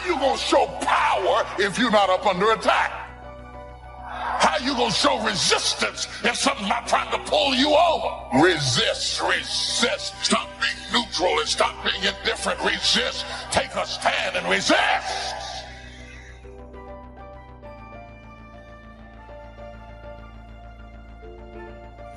How you gonna show power if you're not up under attack? How you gonna show resistance if something's not trying to pull you over? Resist. Stop being neutral and stop being indifferent. Resist. Take a stand and resist.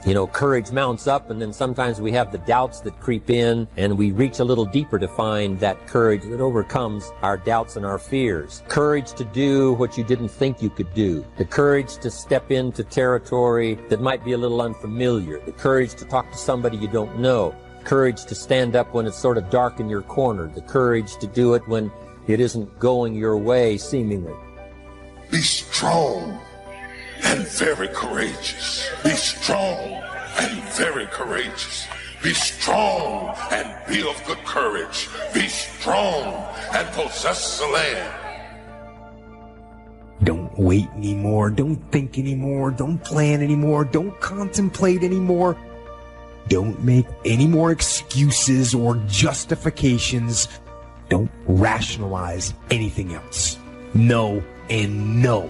You know, courage mounts up, and then sometimes we have the doubts that creep in, and we reach a little deeper to find that courage that overcomes our doubts and our fears. Courage to do what you didn't think you could do. The courage to step into territory that might be a little unfamiliar. The courage to talk to somebody you don't know. Courage to stand up when it's sort of dark in your corner. The courage to do it when it isn't going your way, seemingly. Be strong and very courageous. Be strong and very courageous. Be strong and be of good courage. Be strong and possess the land. Don't wait anymore. Don't think anymore. Don't plan anymore. Don't contemplate anymore. Don't make any more excuses or justifications. Don't rationalize anything else. No and no.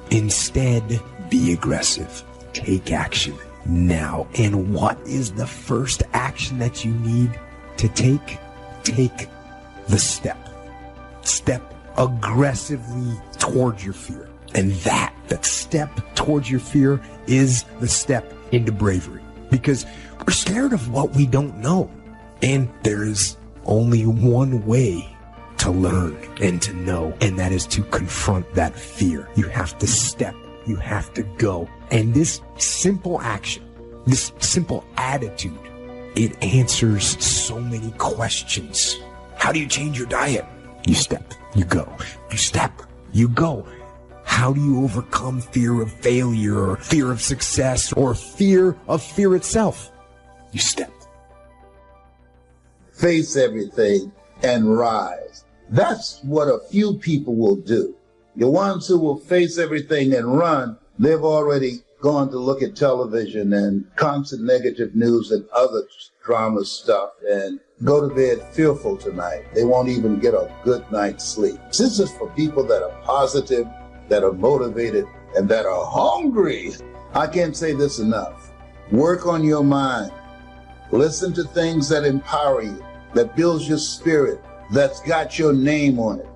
Instead, be aggressive. Take action now. And what is the first action that you need to take? Take the step. Step aggressively towards your fear. And that step towards your fear is the step into bravery. Because we're scared of what we don't know. And there is only one way to learn and to know, and that is to confront that fear. You have to step, you have to go. And this simple action, this simple attitude, it answers so many questions. How do you change your diet? You step, you go. You step, you go. How do you overcome fear of failure or fear of success or fear of fear itself? You step. Face everything and rise. That's what a few people will do. The ones who will face everything and run, they've already gone to look at television and constant negative news and other drama stuff and go to bed fearful tonight. They won't even get a good night's sleep. This is for people that are positive, that are motivated, and that are hungry. I can't say this enough. Work on your mind. Listen to things that empower you, that builds your spirit, that's got your name on it.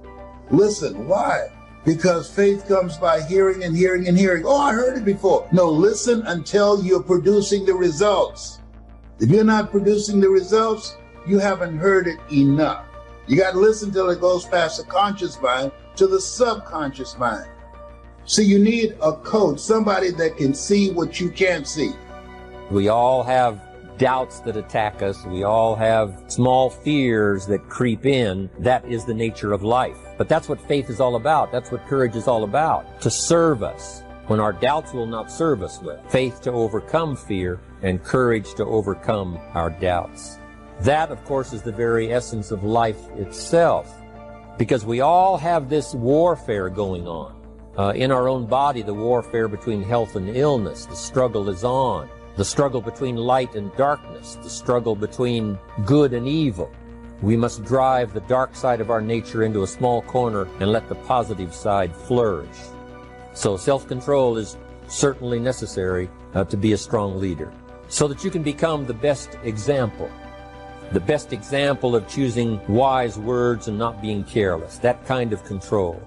Listen, why? Because faith comes by hearing and hearing and hearing. Oh, I heard it before. No, listen until you're producing the results. If you're not producing the results, you haven't heard it enough. You got to listen till it goes past the conscious mind to the subconscious mind. So you need a coach, somebody that can see what you can't see. We all have doubts that attack us. We all have small fears that creep in. That is the nature of life. But that's what faith is all about. That's what courage is all about. To serve us when our doubts will not serve us well. Faith to overcome fear and courage to overcome our doubts. That, of course, is the very essence of life itself. Because we all have this warfare going on. In our own body, the warfare between health and illness. The struggle is on. The struggle between light and darkness, the struggle between good and evil. We must drive the dark side of our nature into a small corner and let the positive side flourish. So self-control is certainly necessary to be a strong leader, so that you can become the best example of choosing wise words and not being careless, that kind of control.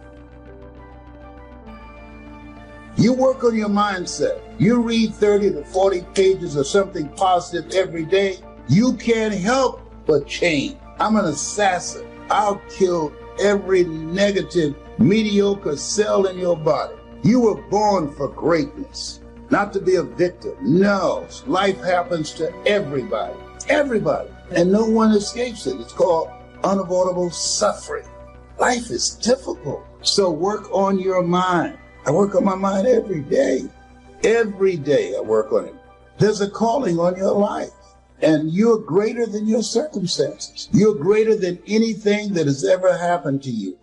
You work on your mindset. You read 30 to 40 pages of something positive every day. You can't help but change. I'm an assassin. I'll kill every negative, mediocre cell in your body. You were born for greatness, not to be a victim. No, life happens to everybody. Everybody. And no one escapes it. It's called unavoidable suffering. Life is difficult. So work on your mind. I work on my mind every day. Every day I work on it. There's a calling on your life. And you're greater than your circumstances. You're greater than anything that has ever happened to you.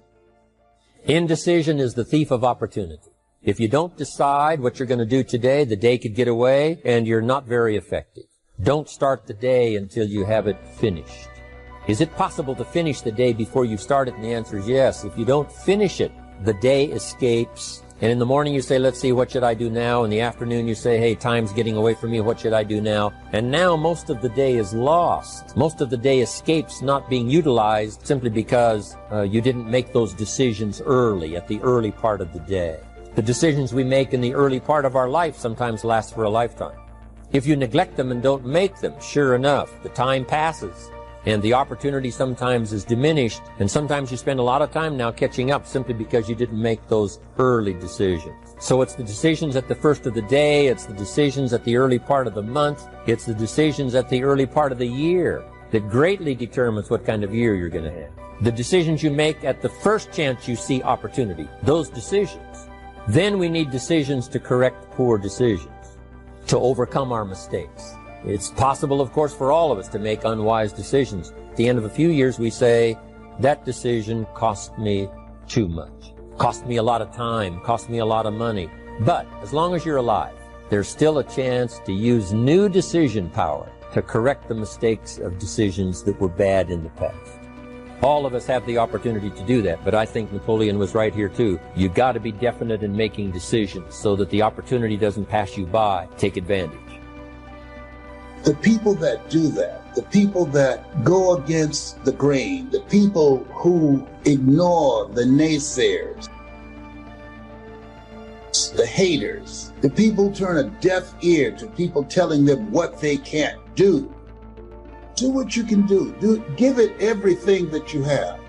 Indecision is the thief of opportunity. If you don't decide what you're going to do today, the day could get away and you're not very effective. Don't start the day until you have it finished. Is it possible to finish the day before you start it? And the answer is yes. If you don't finish it, the day escapes. And in the morning you say, let's see, what should I do now? In the afternoon you say, hey, time's getting away from me, what should I do now? And now most of the day is lost. Most of the day escapes not being utilized simply because you didn't make those decisions early, at the early part of the day. The decisions we make in the early part of our life sometimes last for a lifetime. If you neglect them and don't make them, sure enough, the time passes. And the opportunity sometimes is diminished, and sometimes you spend a lot of time now catching up simply because you didn't make those early decisions. So it's the decisions at the first of the day, it's the decisions at the early part of the month, it's the decisions at the early part of the year that greatly determines what kind of year you're going to have. The decisions you make at the first chance you see opportunity, those decisions. Then we need decisions to correct poor decisions, to overcome our mistakes. It's possible, of course, for all of us to make unwise decisions. At the end of a few years, we say, that decision cost me too much. Cost me a lot of time, cost me a lot of money. But as long as you're alive, there's still a chance to use new decision power to correct the mistakes of decisions that were bad in the past. All of us have the opportunity to do that, but I think Napoleon was right here too. You've got to be definite in making decisions so that the opportunity doesn't pass you by. Take advantage. The people that do that, the people that go against the grain, the people who ignore the naysayers, the haters, the people who turn a deaf ear to people telling them what they can't do. Do what you can do. Give it everything that you have.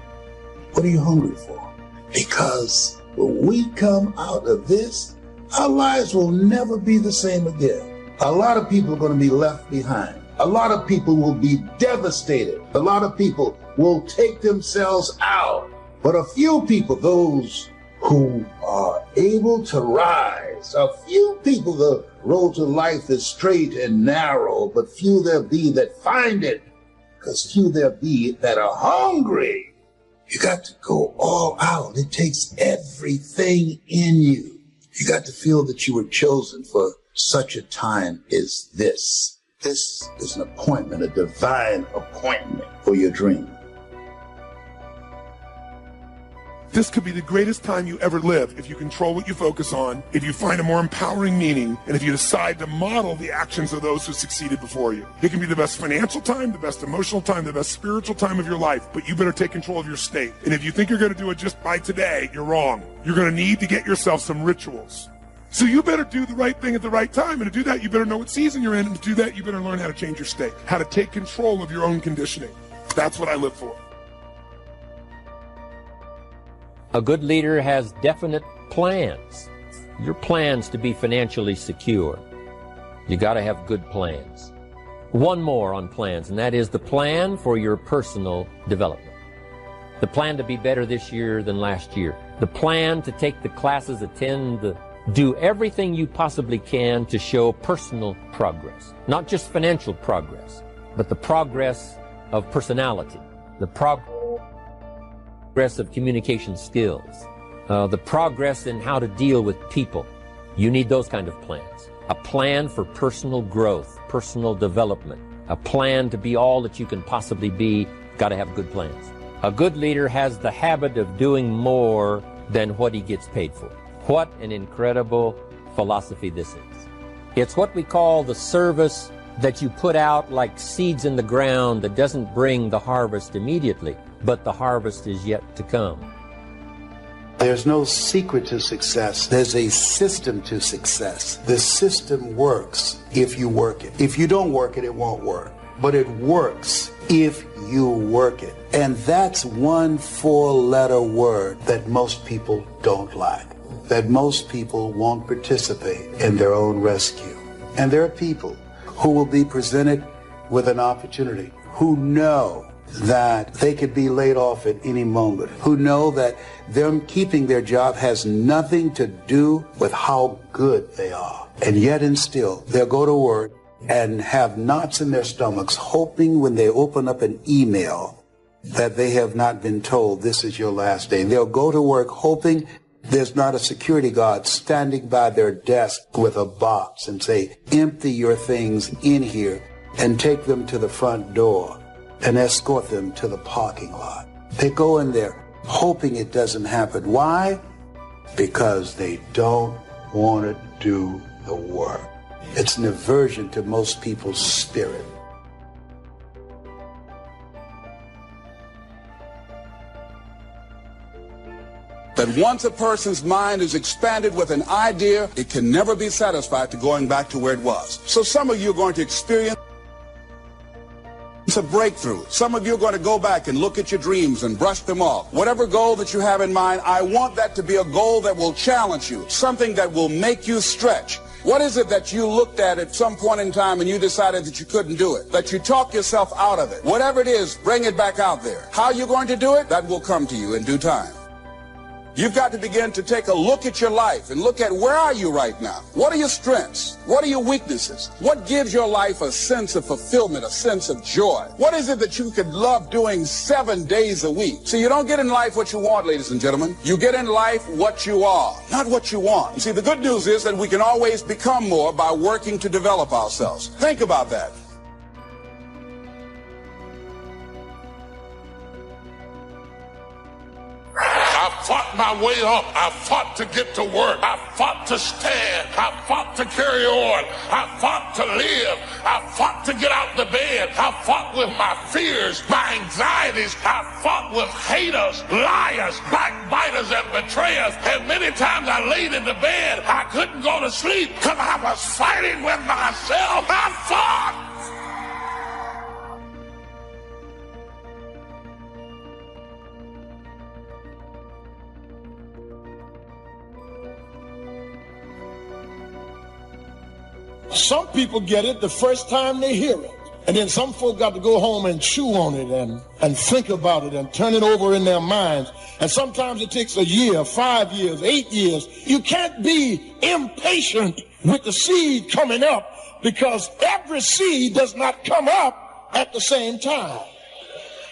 What are you hungry for? Because when we come out of this, our lives will never be the same again. A lot of people are going to be left behind. A lot of people will be devastated. A lot of people will take themselves out. But a few people, those who are able to rise, a few people, the road to life is straight and narrow, but few there be that find it, because few there be that are hungry. You got to go all out. It takes everything in you. You got to feel that you were chosen for such a time as this. This is an appointment, a divine appointment for your dream. This could be the greatest time you ever live if you control what you focus on, if you find a more empowering meaning, and if you decide to model the actions of those who succeeded before you. It can be the best financial time, the best emotional time, the best spiritual time of your life, but you better take control of your state. And if you think you're going to do it just by today, you're wrong. You're going to need to get yourself some rituals. So you better do the right thing at the right time, and to do that, you better know what season you're in, and to do that, you better learn how to change your state, how to take control of your own conditioning. That's what I live for. A good leader has definite plans. Your plans to be financially secure. You got to have good plans. One more on plans, and that is the plan for your personal development. The plan to be better this year than last year. The plan to take the classes, do everything you possibly can to show personal progress. Not just financial progress, but the progress of personality, the progress of communication skills, the progress in how to deal with people. You need those kind of plans. A plan for personal growth, personal development, a plan to be all that you can possibly be. Got to have good plans. A good leader has the habit of doing more than what he gets paid for. What an incredible philosophy this is. It's what we call the service that you put out like seeds in the ground that doesn't bring the harvest immediately, but the harvest is yet to come. There's no secret to success. There's a system to success. The system works if you work it. If you don't work it, it won't work. But it works if you work it. And that's one four-letter word that most people don't like, that most people won't participate in their own rescue. And there are people who will be presented with an opportunity, who know that they could be laid off at any moment, who know that them keeping their job has nothing to do with how good they are. And yet and still, they'll go to work and have knots in their stomachs, hoping when they open up an email that they have not been told this is your last day. They'll go to work hoping there's not a security guard standing by their desk with a box and say, empty your things in here and take them to the front door. and escort them to the parking lot. They go in there hoping it doesn't happen. Why? Because they don't want to do the work. It's an aversion to most people's spirit. That once a person's mind is expanded with an idea, it can never be satisfied to going back to where it was. So some of you are going to experience a breakthrough. Some of you are going to go back and look at your dreams and brush them off. Whatever goal that you have in mind, I want that to be a goal that will challenge you, something that will make you stretch. What is it that you looked at some point in time and you decided that you couldn't do it, that you talk yourself out of it? Whatever it is, bring it back out there. How are you going to do it? That will come to you in due time. You've got to begin to take a look at your life and look at where are you right now? What are your strengths? What are your weaknesses? What gives your life a sense of fulfillment, a sense of joy? What is it that you could love doing 7 days a week? See, you don't get in life what you want, ladies and gentlemen. You get in life what you are, not what you want. See, the good news is that we can always become more by working to develop ourselves. Think about that. I fought my way up. I fought to get to work. I fought to stand. I fought to carry on. I fought to live. I fought to get out the bed. I fought with my fears, my anxieties. I fought with haters, liars, backbiters, and betrayers. And many times I laid in the bed. I couldn't go to sleep because I was fighting with myself. I fought. Some people get it the first time they hear it. And then some folk got to go home and chew on it and think about it and turn it over in their minds. And sometimes it takes a year, 5 years, 8 years. You can't be impatient with the seed coming up because every seed does not come up at the same time.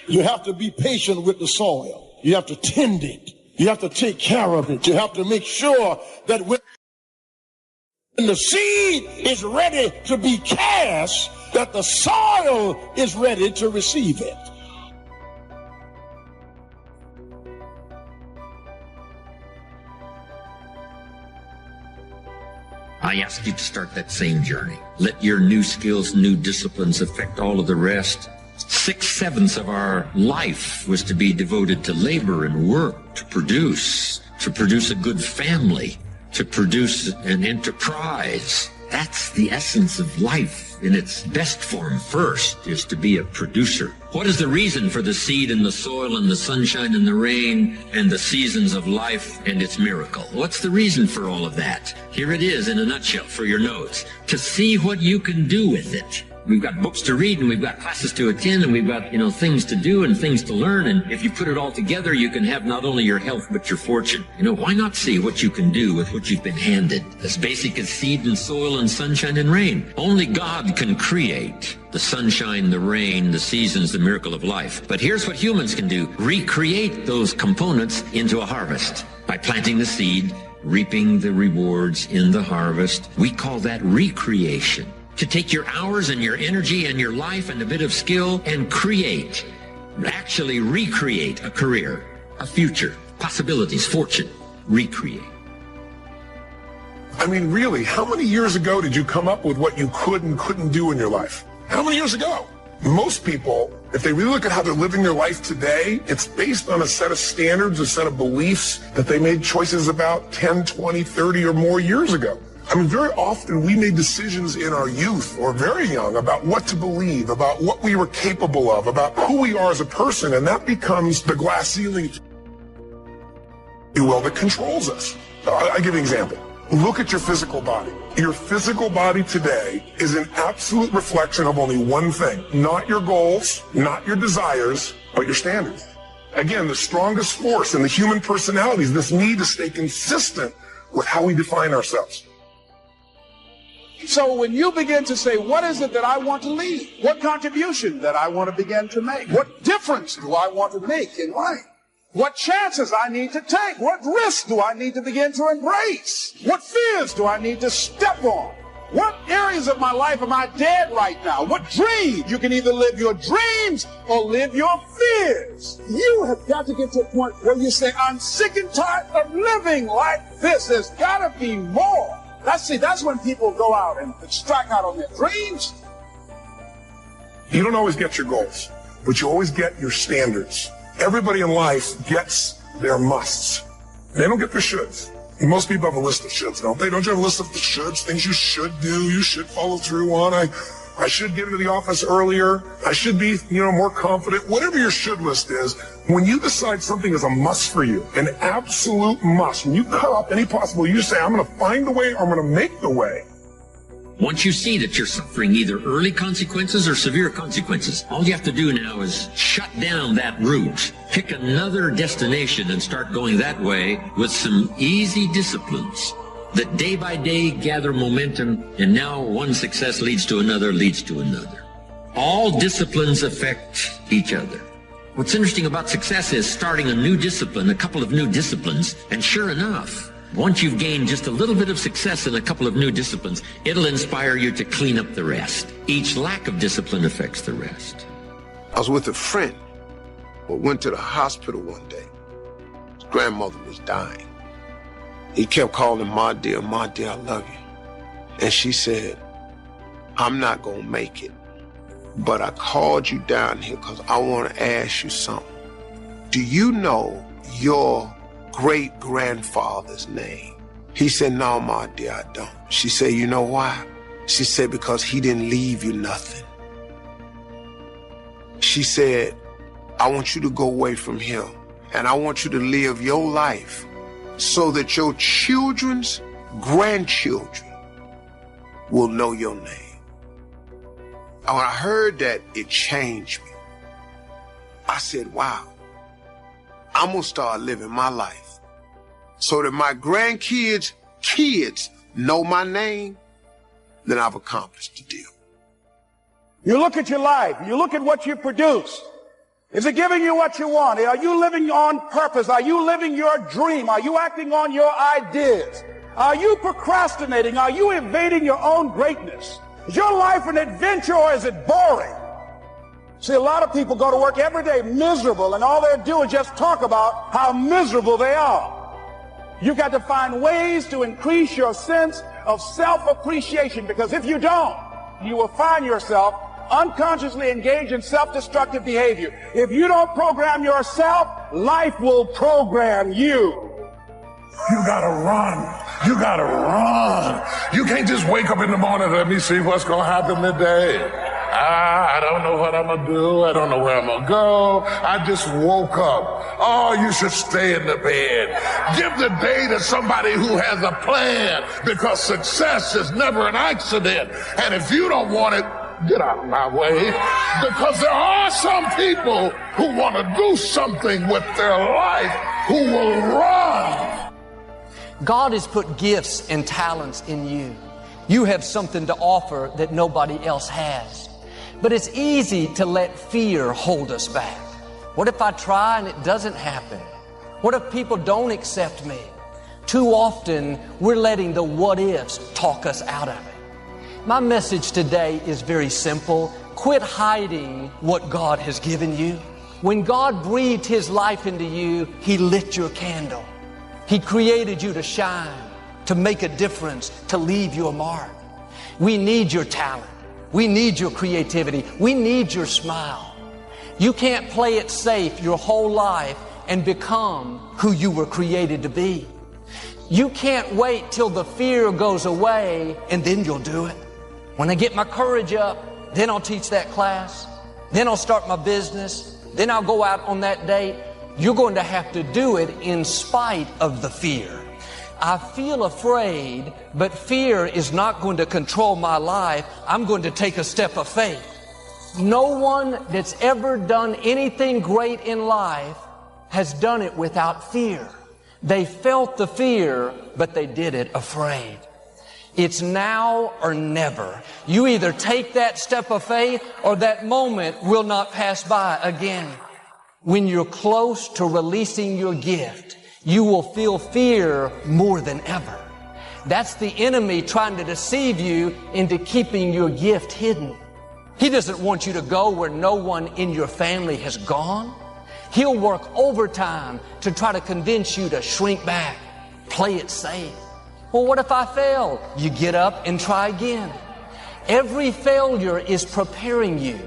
You have to be patient with the soil. You have to tend it. You have to take care of it. You have to make sure that when the seed is ready to be cast, that the soil is ready to receive it. I ask you to start that same journey. Let your new skills, new disciplines affect all of the rest. 6/7 of our life was to be devoted to labor and work, to produce a good family, to produce an enterprise. That's the essence of life in its best form. First is to be a producer. What is the reason for the seed and the soil and the sunshine and the rain and the seasons of life and its miracle? What's the reason for all of that? Here it is in a nutshell for your notes. To see what you can do with it. We've got books to read and we've got classes to attend and we've got, things to do and things to learn. And if you put it all together, you can have not only your health, but your fortune. Why not see what you can do with what you've been handed? As basic as seed and soil and sunshine and rain. Only God can create the sunshine, the rain, the seasons, the miracle of life. But here's what humans can do. Recreate those components into a harvest by planting the seed, reaping the rewards in the harvest. We call that recreation. To take your hours and your energy and your life and a bit of skill and actually recreate a career, a future, possibilities, fortune, recreate. I mean, really, how many years ago did you come up with what you could and couldn't do in your life? How many years ago? Most people, if they really look at how they're living their life today, it's based on a set of standards, a set of beliefs that they made choices about 10, 20, 30 or more years ago. I mean, very often we made decisions in our youth or very young about what to believe, about what we were capable of, about who we are as a person, and that becomes the glass ceiling, if you will, that controls us. I'll give you an example. Look at your physical body. Your physical body today is an absolute reflection of only one thing. Not your goals, not your desires, but your standards. Again, the strongest force in the human personality is this need to stay consistent with how we define ourselves. So when you begin to say, what is it that I want to leave? What contribution that I want to begin to make? What difference do I want to make in life? What chances I need to take? What risks do I need to begin to embrace? What fears do I need to step on? What areas of my life am I dead right now? What dream? You can either live your dreams or live your fears. You have got to get to a point where you say, I'm sick and tired of living like this. There's got to be more. That's when people go out and strike out on their dreams. You don't always get your goals, but you always get your standards. Everybody in life gets their musts. They don't get their shoulds. Most people have a list of shoulds, don't they? Don't you have a list of the shoulds, things you should do, you should follow through on? I should get into the office earlier. I should be, more confident. Whatever your should list is, when you decide something is a must for you, an absolute must, when you cut off any possible, you say, I'm going to find the way, or I'm going to make the way. Once you see that you're suffering either early consequences or severe consequences, all you have to do now is shut down that route, pick another destination and start going that way with some easy disciplines that day by day gather momentum, and now one success leads to another, leads to another. All disciplines affect each other. What's interesting about success is starting a new discipline, a couple of new disciplines, and sure enough, once you've gained just a little bit of success in a couple of new disciplines, it'll inspire you to clean up the rest. Each lack of discipline affects the rest. I was with a friend who went to the hospital one day. His grandmother was dying. He kept calling, my dear, I love you. And she said, I'm not gonna make it, but I called you down here because I want to ask you something. Do you know your great-grandfather's name? He said, no, my dear, I don't. She said, you know why? She said, because he didn't leave you nothing. She said, I want you to go away from him, and I want you to live your life so that your children's grandchildren will know your name. And when I heard that, it changed me. I said, wow, I'm going to start living my life so that my grandkids' kids know my name. Then I've accomplished the deal. You look at your life. You look at what you produce. Is it giving you what you want? Are you living on purpose? Are you living your dream? Are you acting on your ideas? Are you procrastinating? Are you evading your own greatness? Is your life an adventure, or is it boring? See, a lot of people go to work every day miserable, and all they do is just talk about how miserable they are. You've got to find ways to increase your sense of self-appreciation, because if you don't, you will find yourself unconsciously engaged in self-destructive behavior. If you don't program yourself, life will program you. You gotta run. You gotta run. You can't just wake up in the morning, let me see what's gonna happen today. I don't know what I'm gonna do. I don't know where I'm gonna go. I just woke up. Oh, you should stay in the bed. Give the day to somebody who has a plan, because success is never an accident. And if you don't want it, get out of my way, because there are some people who want to do something with their life who will run. God has put gifts and talents in you. You have something to offer that nobody else has. But it's easy to let fear hold us back. What if I try and it doesn't happen? What if people don't accept me? Too often, we're letting the what ifs talk us out of it. My message today is very simple. Quit hiding what God has given you. When God breathed His life into you, He lit your candle. He created you to shine, to make a difference, to leave your mark. We need your talent. We need your creativity. We need your smile. You can't play it safe your whole life and become who you were created to be. You can't wait till the fear goes away and then you'll do it. When I get my courage up, then I'll teach that class. Then I'll start my business. Then I'll go out on that date. You're going to have to do it in spite of the fear. I feel afraid, but fear is not going to control my life. I'm going to take a step of faith. No one that's ever done anything great in life has done it without fear. They felt the fear, but they did it afraid. It's now or never. You either take that step of faith or that moment will not pass by again. When you're close to releasing your gift, you will feel fear more than ever. That's the enemy trying to deceive you into keeping your gift hidden. He doesn't want you to go where no one in your family has gone. He'll work overtime to try to convince you to shrink back, play it safe. Well, what if I fail? You get up and try again. Every failure is preparing you.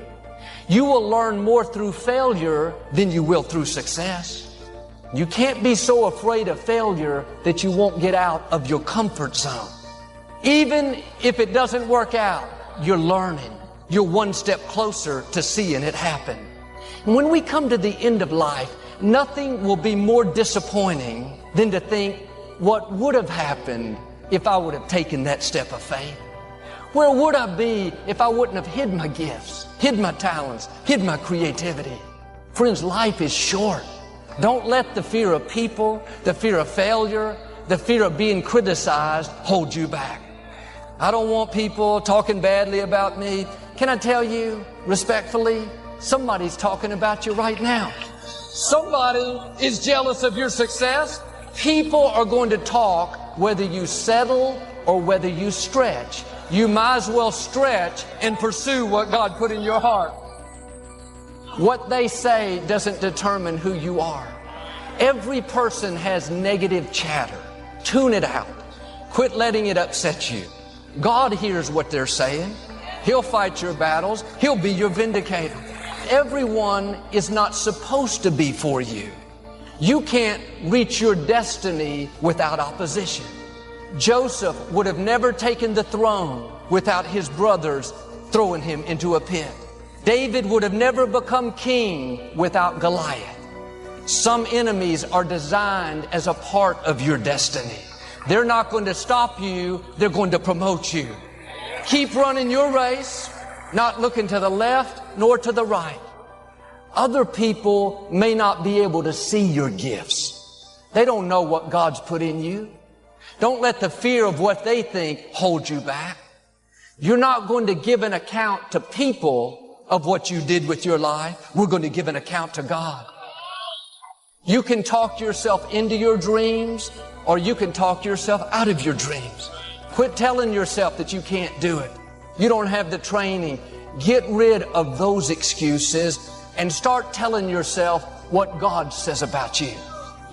You will learn more through failure than you will through success. You can't be so afraid of failure that you won't get out of your comfort zone. Even if it doesn't work out, you're learning. You're one step closer to seeing it happen. And when we come to the end of life, nothing will be more disappointing than to think, what would have happened if I would have taken that step of faith? Where would I be if I wouldn't have hid my gifts, hid my talents, hid my creativity? Friends, life is short. Don't let the fear of people, the fear of failure, the fear of being criticized hold you back. I don't want people talking badly about me. Can I tell you, respectfully, somebody's talking about you right now. Somebody is jealous of your success. People are going to talk whether you settle or whether you stretch. You might as well stretch and pursue what God put in your heart. What they say doesn't determine who you are. Every person has negative chatter. Tune it out. Quit letting it upset you. God hears what they're saying. He'll fight your battles. He'll be your vindicator. Everyone is not supposed to be for you. You can't reach your destiny without opposition. Joseph would have never taken the throne without his brothers throwing him into a pit. David would have never become king without Goliath. Some enemies are designed as a part of your destiny. They're not going to stop you. They're going to promote you. Keep running your race, not looking to the left nor to the right. Other people may not be able to see your gifts. They don't know what God's put in you. Don't let the fear of what they think hold you back. You're not going to give an account to people of what you did with your life. We're going to give an account to God. You can talk yourself into your dreams, or you can talk yourself out of your dreams. Quit telling yourself that you can't do it. You don't have the training. Get rid of those excuses and start telling yourself what God says about you.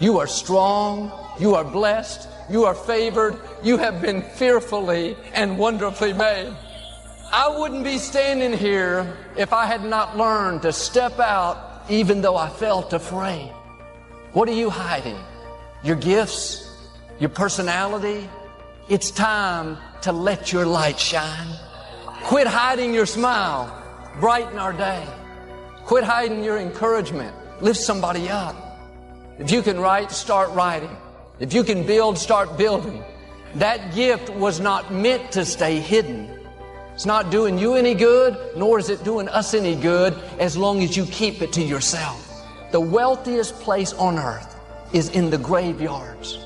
You are strong. You are blessed. You are favored. You have been fearfully and wonderfully made. I wouldn't be standing here if I had not learned to step out even though I felt afraid. What are you hiding? Your gifts? Your personality? It's time to let your light shine. Quit hiding your smile. Brighten our day. Quit hiding your encouragement. Lift somebody up. If you can write, start writing. If you can build, start building. That gift was not meant to stay hidden. It's not doing you any good, nor is it doing us any good as long as you keep it to yourself. The wealthiest place on earth is in the graveyards.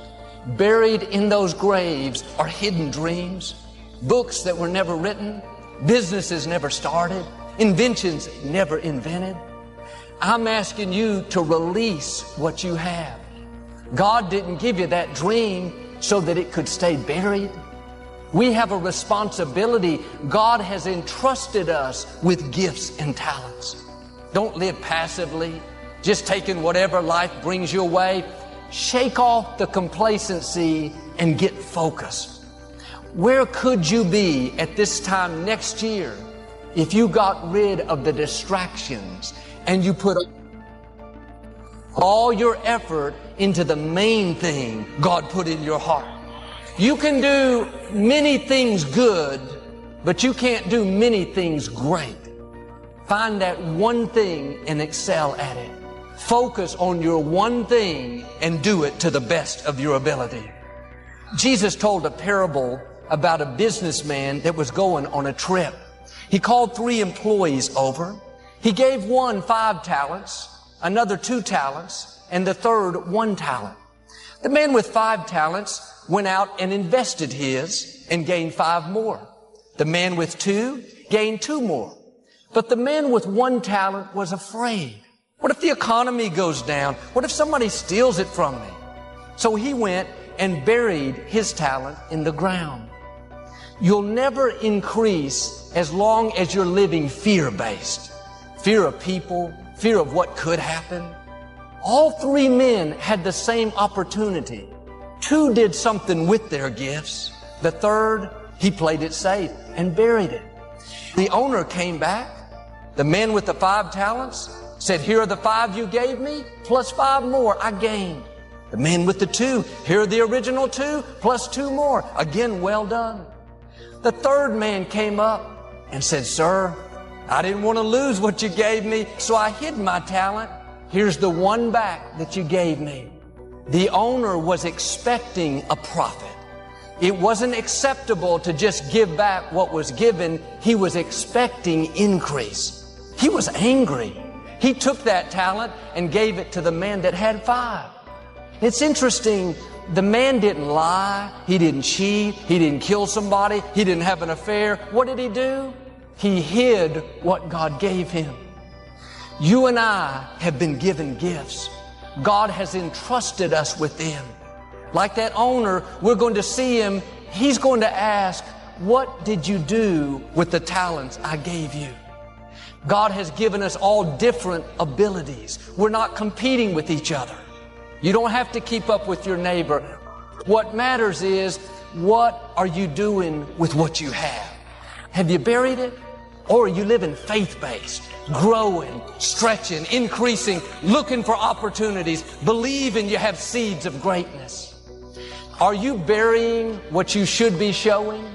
Buried in those graves are hidden dreams, books that were never written, businesses never started, inventions never invented. I'm asking you to release what you have. God didn't give you that dream so that it could stay buried. We have a responsibility. God has entrusted us with gifts and talents. Don't live passively, just taking whatever life brings your way. Shake off the complacency and get focused. Where could you be at this time next year if you got rid of the distractions and you put all your effort into the main thing God put in your heart? You can do many things good, but you can't do many things great. Find that one thing and excel at it. Focus on your one thing and do it to the best of your ability. Jesus told a parable about a businessman that was going on a trip. He called 3 employees over. He gave one 5 talents, another 2 talents, and the third 1 talent. The man with 5 talents went out and invested his and gained 5 more. The man with 2 gained 2 more. But the man with 1 talent was afraid. What if the economy goes down? What if somebody steals it from me? So he went and buried his talent in the ground. You'll never increase as long as you're living fear-based. Fear of people, fear of what could happen. All three men had the same opportunity. Two did something with their gifts. The third, he played it safe and buried it. The owner came back. The man with the 5 talents said, here are the 5 you gave me, plus 5 more I gained. The man with the 2, here are the original 2, plus 2 more. Again, well done. The third man came up and said, sir, I didn't want to lose what you gave me, so I hid my talent. Here's the 1 back that you gave me. The owner was expecting a profit. It wasn't acceptable to just give back what was given. He was expecting increase. He was angry. He took that talent and gave it to the man that had 5. It's interesting, the man didn't lie, he didn't cheat, he didn't kill somebody, he didn't have an affair. What did he do? He hid what God gave him. You and I have been given gifts. God has entrusted us with them. Like that owner, we're going to see him. He's going to ask, what did you do with the talents I gave you? God has given us all different abilities. We're not competing with each other. You don't have to keep up with your neighbor. What matters is, what are you doing with what you have? Have you buried it? Or are you living faith-based, growing, stretching, increasing, looking for opportunities, believing you have seeds of greatness? Are you burying what you should be showing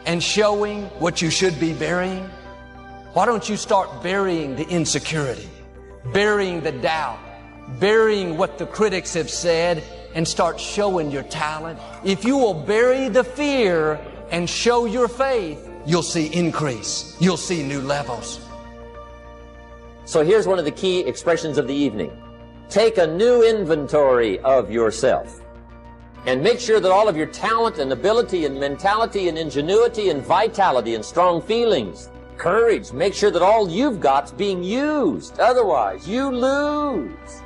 and showing what you should be burying? Why don't you start burying the insecurity, burying the doubt, burying what the critics have said, and start showing your talent? If you will bury the fear and show your faith, you'll see increase. You'll see new levels. So here's one of the key expressions of the evening. Take a new inventory of yourself. And make sure that all of your talent and ability and mentality and ingenuity and vitality and strong feelings, courage, make sure that all you've got's being used. Otherwise, you lose.